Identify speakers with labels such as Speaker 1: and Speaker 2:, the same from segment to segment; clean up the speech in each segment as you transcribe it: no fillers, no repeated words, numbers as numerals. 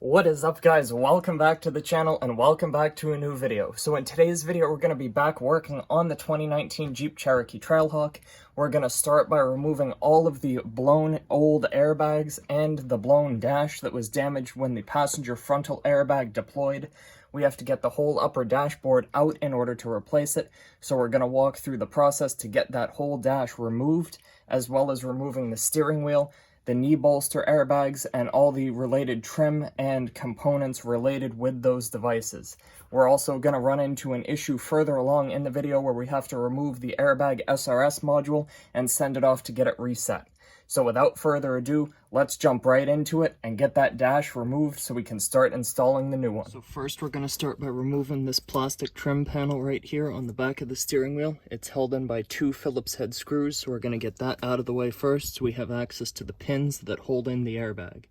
Speaker 1: What is up, guys? Welcome back to the channel and welcome back to a new video. So in today's video, we're going to be back working on the 2019 Jeep Cherokee Trailhawk. We're going to start by removing all of the blown old airbags and the blown dash that was damaged when the passenger frontal airbag deployed. We have to get the whole upper dashboard out in order to replace it. So we're going to walk through the process to get that whole dash removed, as well as removing the steering wheel, the knee bolster airbags, and all the related trim and components related with those devices. We're also going to run into an issue further along in the video where we have to remove the airbag SRS module and send it off to get it reset. So without further ado, let's jump right into it and get that dash removed so we can start installing the new one. So first we're going to start by removing this plastic trim panel right here on the back of the steering wheel. It's held in by 2 Phillips head screws, so we're going to get that out of the way first so we have access to the pins that hold in the airbag.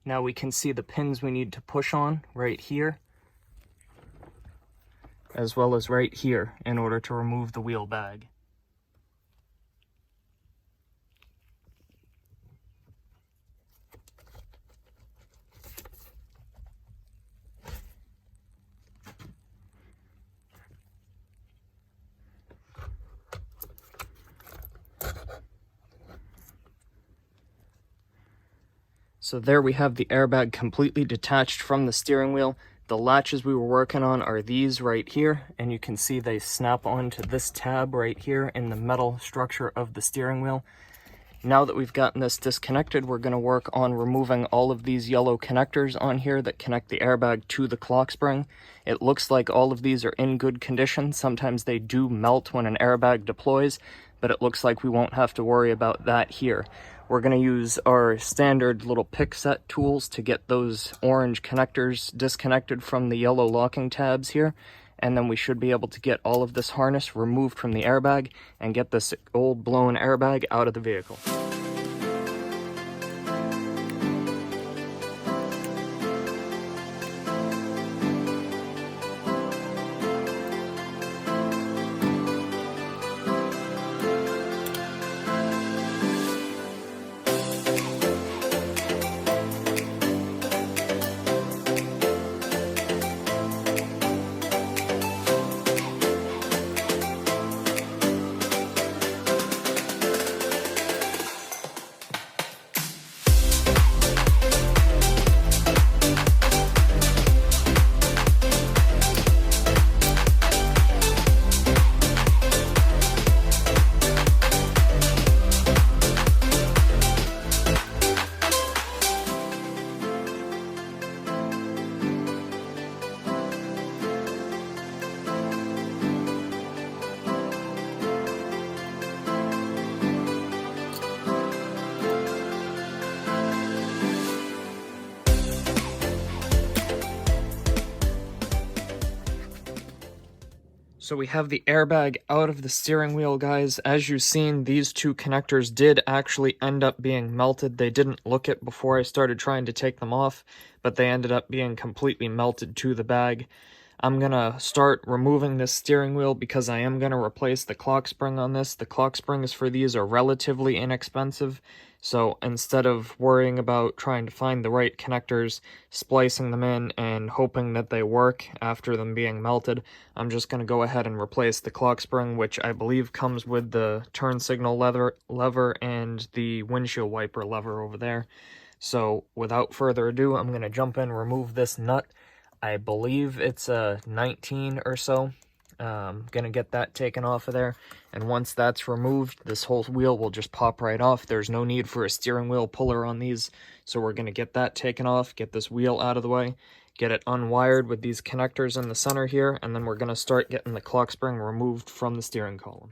Speaker 1: Now we can see the pins we need to push on right here, as well as right here, in order to remove the wheel bag. So there we have the airbag completely detached from the steering wheel. The latches we were working on are these right here, and you can see they snap onto this tab right here in the metal structure of the steering wheel. Now that we've gotten this disconnected, we're going to work on removing all of these yellow connectors on here that connect the airbag to the clock spring. It looks like all of these are in good condition. Sometimes they do melt when an airbag deploys, but it looks like we won't have to worry about that here. We're going to use our standard little pick set tools to get those orange connectors disconnected from the yellow locking tabs here, and then we should be able to get all of this harness removed from the airbag and get this old blown airbag out of the vehicle. So we have the airbag out of the steering wheel, guys. As you've seen, these 2 connectors did actually end up being melted. They didn't look it before I started trying to take them off, but they ended up being completely melted to the bag. I'm gonna start removing this steering wheel because I am gonna replace the clock spring on this. The clock springs for these are relatively inexpensive, so instead of worrying about trying to find the right connectors, splicing them in, and hoping that they work after them being melted, I'm just gonna go ahead and replace the clock spring, which I believe comes with the turn signal lever and the windshield wiper lever over there. So without further ado, I'm gonna jump in, remove this nut. I believe it's a 19 or so. Gonna get that taken off of there, and once that's removed, this whole wheel will just pop right off. There's no need for a steering wheel puller on these, so we're gonna get that taken off, get this wheel out of the way, get it unwired with these connectors in the center here, and then we're gonna start getting the clock spring removed from the steering column.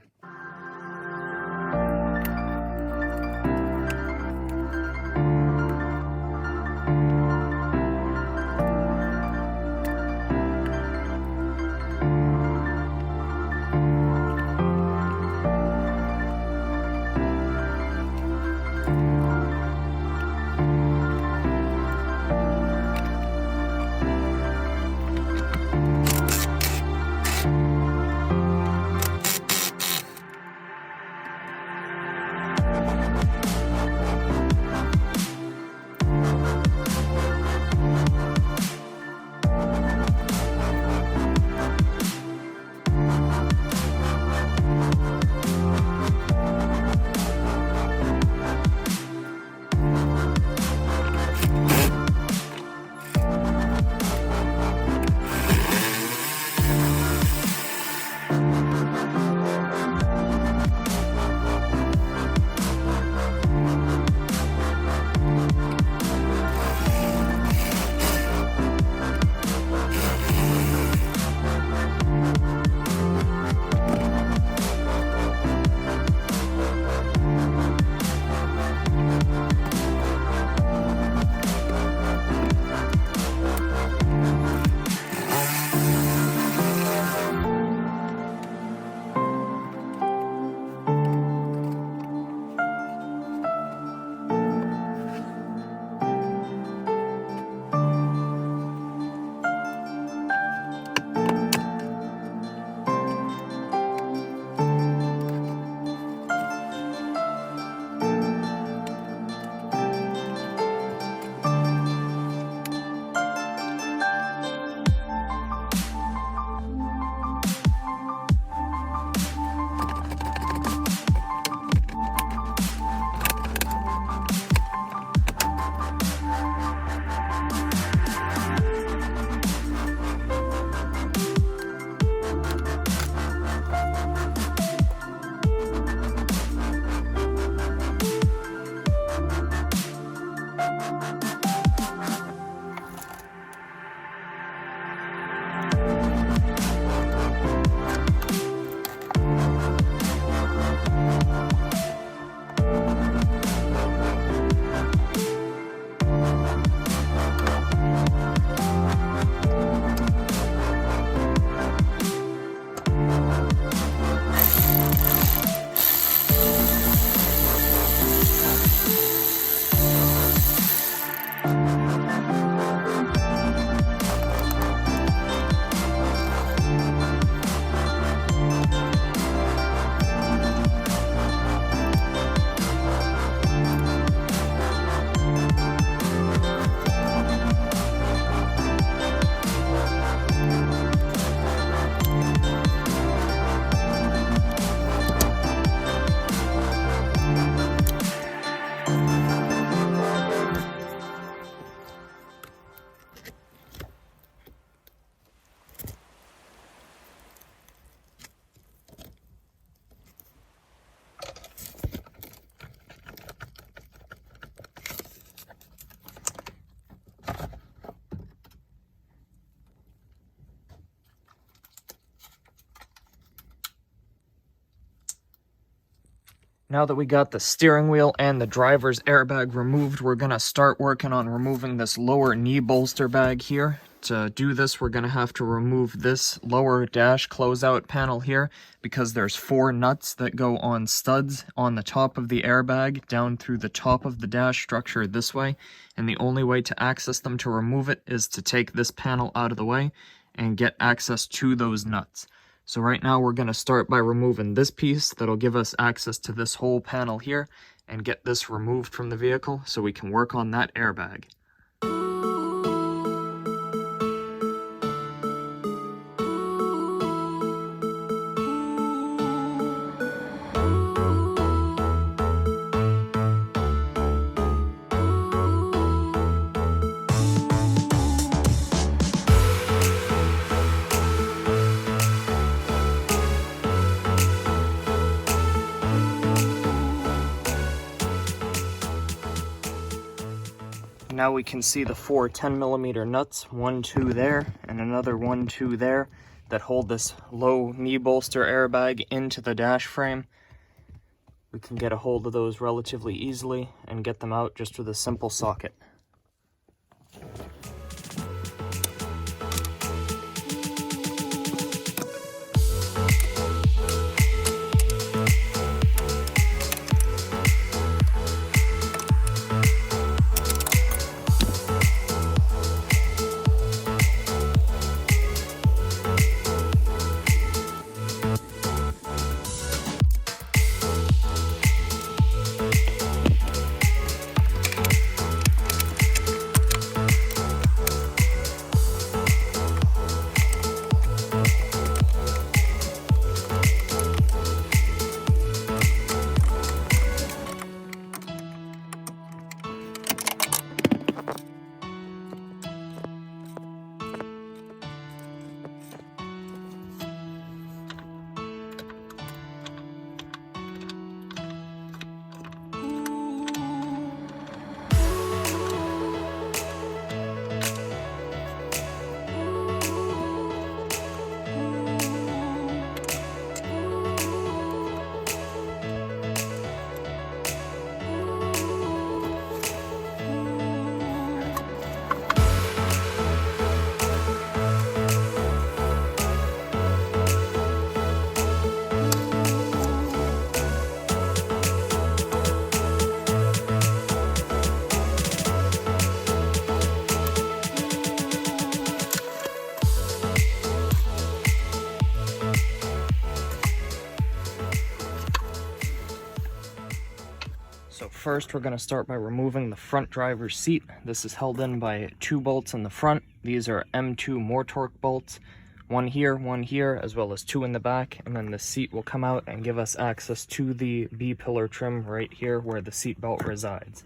Speaker 1: Now that we got the steering wheel and the driver's airbag removed, we're going to start working on removing this lower knee bolster bag here. To do this, we're going to have to remove this lower dash closeout panel here because there's 4 nuts that go on studs on the top of the airbag down through the top of the dash structure this way. And the only way to access them to remove it is to take this panel out of the way and get access to those nuts. So right now we're going to start by removing this piece that'll give us access to this whole panel here and get this removed from the vehicle so we can work on that airbag. Now we can see the 4 10mm nuts, 1, 2 there, and another 1, 2 there, that hold this low knee bolster airbag into the dash frame. We can get a hold of those relatively easily and get them out just with a simple socket. So first we're going to start by removing the front driver's seat. This is held in by 2 bolts in the front. These are M2 more torque bolts. One here, as well as 2 in the back, and then the seat will come out and give us access to the B-pillar trim right here where the seat belt resides.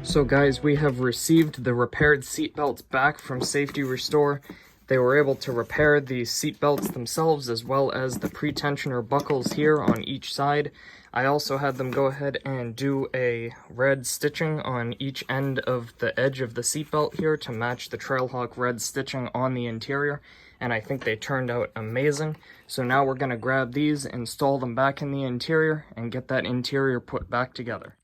Speaker 1: So guys, we have received the repaired seatbelts back from Safety Restore. They were able to repair the seatbelts themselves as well as the pre-tensioner buckles here on each side. I also had them go ahead and do a red stitching on each end of the edge of the seatbelt here to match the Trailhawk red stitching on the interior, and I think they turned out amazing. So now we're going to grab these, install them back in the interior, and get that interior put back together.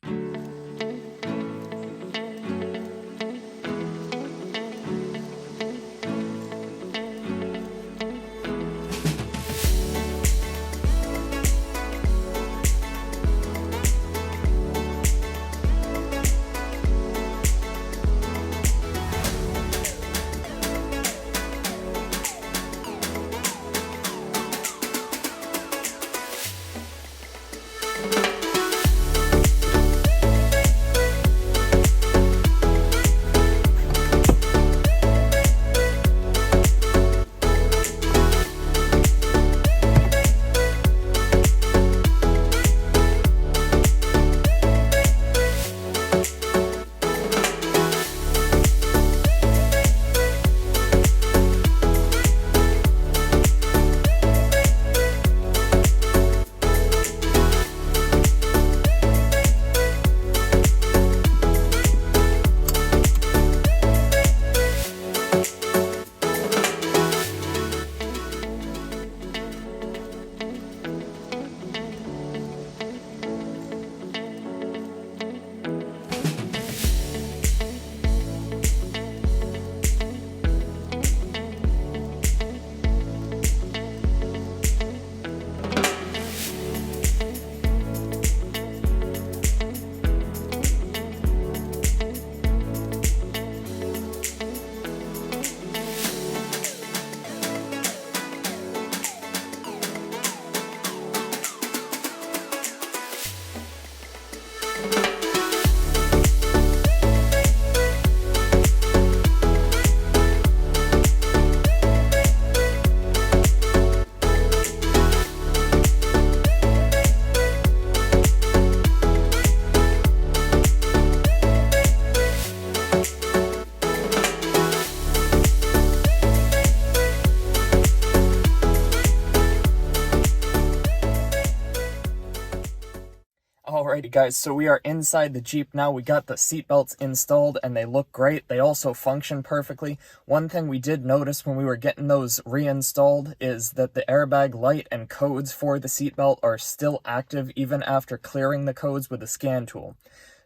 Speaker 1: Alrighty guys, so we are inside the Jeep now. We got the seatbelts installed and they look great. They also function perfectly. One thing we did notice when we were getting those reinstalled is that the airbag light and codes for the seatbelt are still active even after clearing the codes with the scan tool.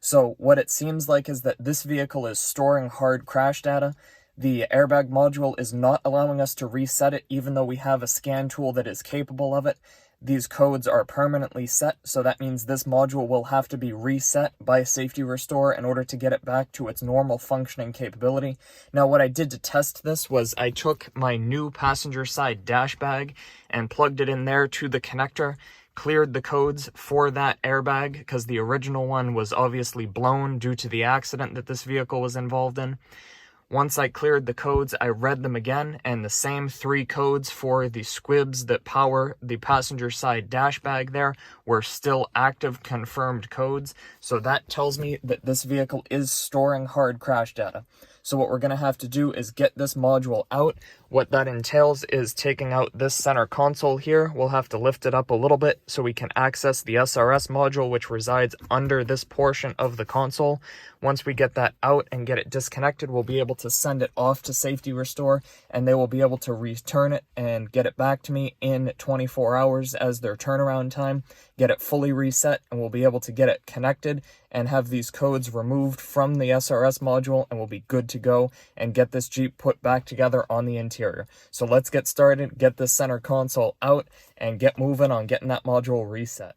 Speaker 1: So what it seems like is that this vehicle is storing hard crash data. The airbag module is not allowing us to reset it even though we have a scan tool that is capable of it. These codes are permanently set, so that means this module will have to be reset by Safety Restore in order to get it back to its normal functioning capability. Now, what I did to test this was I took my new passenger side dash bag and plugged it in there to the connector, cleared the codes for that airbag because the original one was obviously blown due to the accident that this vehicle was involved in. Once I cleared the codes, I read them again, and the same 3 codes for the squibs that power the passenger side dash bag there were still active confirmed codes. So that tells me that this vehicle is storing hard crash data. So what we're going to have to do is get this module out. What that entails is taking out this center console here. We'll have to lift it up a little bit so we can access the SRS module, which resides under this portion of the console. Once we get that out and get it disconnected, we'll be able to send it off to Safety Restore, and they will be able to return it and get it back to me in 24 hours as their turnaround time, get it fully reset, and we'll be able to get it connected and have these codes removed from the SRS module, and we'll be good to go and get this Jeep put back together on the interior. So let's get started, get this center console out, and get moving on getting that module reset.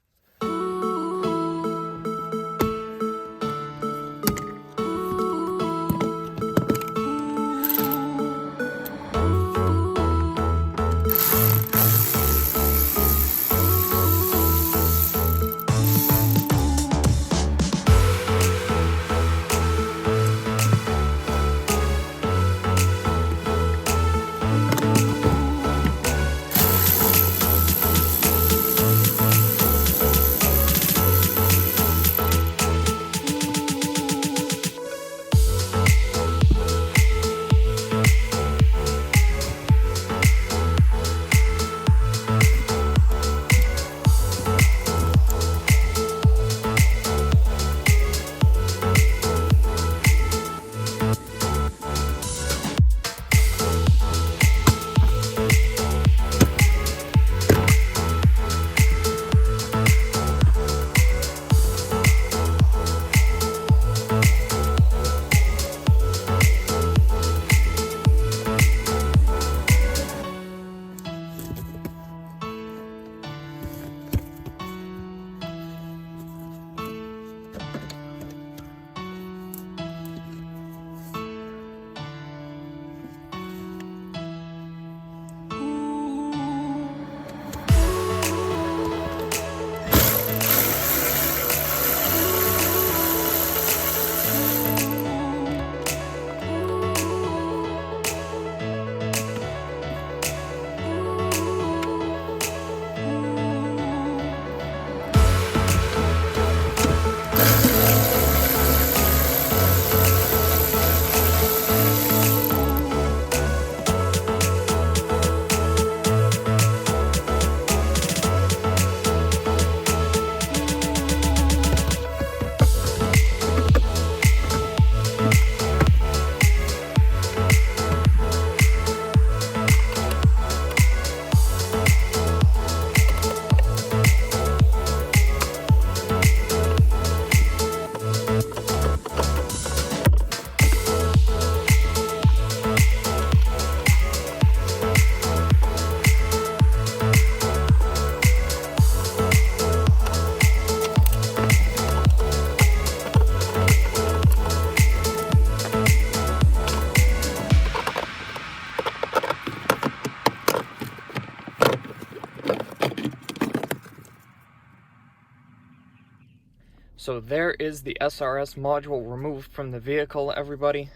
Speaker 1: So there is the SRS module removed from the vehicle, everybody.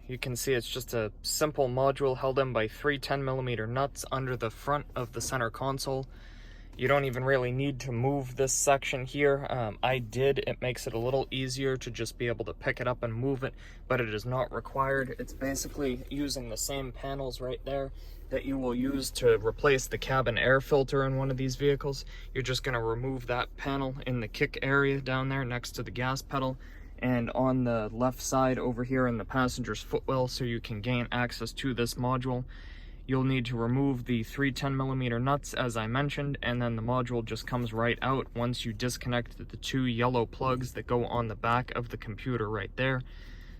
Speaker 1: You can see it's just a simple module held in by 3 10mm nuts under the front of the center console. You don't even really need to move this section here. I did. It makes it a little easier to just be able to pick it up and move it, but it is not required. It's basically using the same panels right there that you will use to replace the cabin air filter in one of these vehicles. You're just going to remove that panel in the kick area down there next to the gas pedal, and on the left side over here in the passenger's footwell, so you can gain access to this module. You'll need to remove the 3 10mm nuts, as I mentioned, and then the module just comes right out once you disconnect the 2 yellow plugs that go on the back of the computer right there.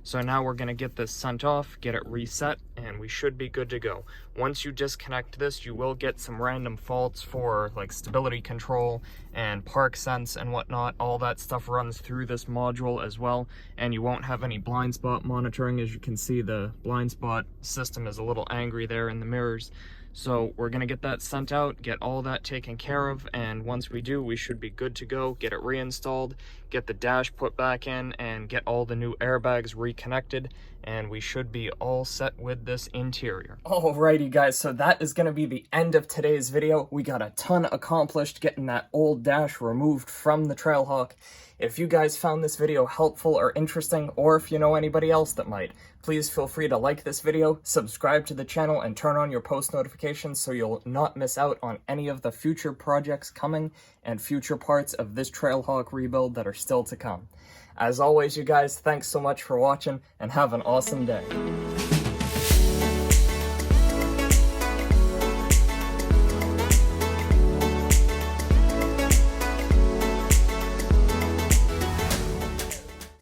Speaker 1: So now we're going to get this sent off, get it reset, and we should be good to go. Once you disconnect this, you will get some random faults for like stability control and park sense and whatnot. All that stuff runs through this module as well, and you won't have any blind spot monitoring. As you can see, the blind spot system is a little angry there in the mirrors. So we're going to get that sent out, get all that taken care of, and once we do, we should be good to go. Get it reinstalled, get the dash put back in, and get all the new airbags reconnected, and we should be all set with this interior. Alrighty guys, so that is going to be the end of today's video. We got a ton accomplished getting that old dash removed from the Trailhawk. If you guys found this video helpful or interesting, or if you know anybody else that might, please feel free to like this video, subscribe to the channel, and turn on your post notifications so you'll not miss out on any of the future projects coming and future parts of this Trailhawk rebuild that are still to come. As always, you guys, thanks so much for watching, and have an awesome day.